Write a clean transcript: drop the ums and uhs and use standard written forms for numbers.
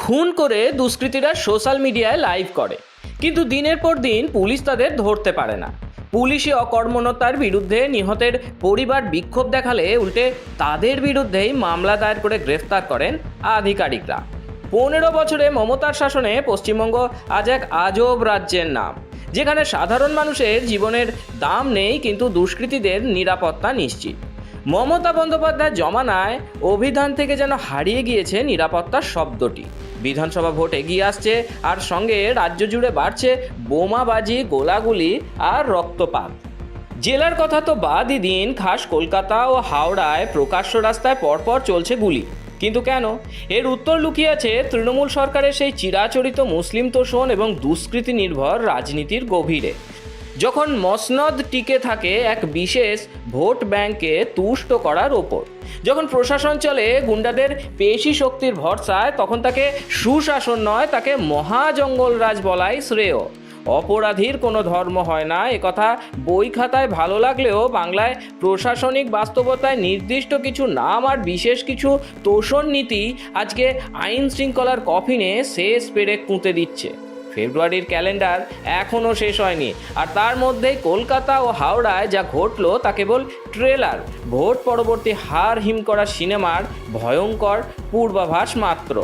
খুন করে দুষ্কৃতীরা সোশ্যাল মিডিয়ায় লাইভ করে, কিন্তু দিনের পর দিন পুলিশ তাদের ধরতে পারে না। পুলিশি অকর্মণ্যতার বিরুদ্ধে নিহতের পরিবার বিক্ষোভ দেখালে উল্টে তাদের বিরুদ্ধেই মামলা দায়ের করে গ্রেফতার করেন আধিকারিকরা। 15 বছরে মমতার শাসনে পশ্চিমবঙ্গ আজ এক আজব রাজ্যের নাম, যেখানে সাধারণ মানুষের জীবনের দাম নেই কিন্তু দুষ্কৃতীদের নিরাপত্তা নিশ্চিত। মমতা বন্দ্যোপাধ্যায়ের জমানায় অভিধান থেকে যেন হারিয়ে গিয়েছে নিরাপত্তার শব্দটি। বিধানসভা ভোট এগিয়ে আসছে, আর সঙ্গে রাজ্য জুড়ে বাড়ছে বোমাবাজি, গোলাগুলি আর রক্তপাত। জেলার কথা তো বাদই দিন, খাস কলকাতা ও হাওড়ায় প্রকাশ্য রাস্তায় পরপর চলছে গুলি। কিন্তু কেন? এর উত্তর লুকিয়ে আছে তৃণমূল সরকারের সেই চিরাচরিত মুসলিম তোষণ এবং দুষ্কৃতি নির্ভর রাজনীতির গভীরে। যখন মসনদ টিকে থাকে এক বিশেষ ভোট ব্যাংকে তুষ্ট করার ওপর, যখন প্রশাসন চলে গুন্ডাদের পেশি শক্তির ভরসায়, তখন তাকে সুশাসন নয়, তাকে মহাজঙ্গলরাজ বলাই শ্রেয়। অপরাধীর কোনো ধর্ম হয় না, একথা বই খাতায় ভালো লাগলেও বাংলায় প্রশাসনিক বাস্তবতায় নির্দিষ্ট কিছু নাম আর বিশেষ কিছু তোষণ নীতি আজকে আইন শৃঙ্খলার কফিনে শেষ পেরেক পুঁতে দিচ্ছে। ফেব্রুয়ারির ক্যালেন্ডার এখনও শেষ হয়নি, আর তার মধ্যেই কলকাতা ও হাওড়ায় যা ঘটল তা কেবল ট্রেলার, ভোট পরবর্তী হাড় হিম করা সিনেমার ভয়ঙ্কর পূর্বাভাস মাত্র।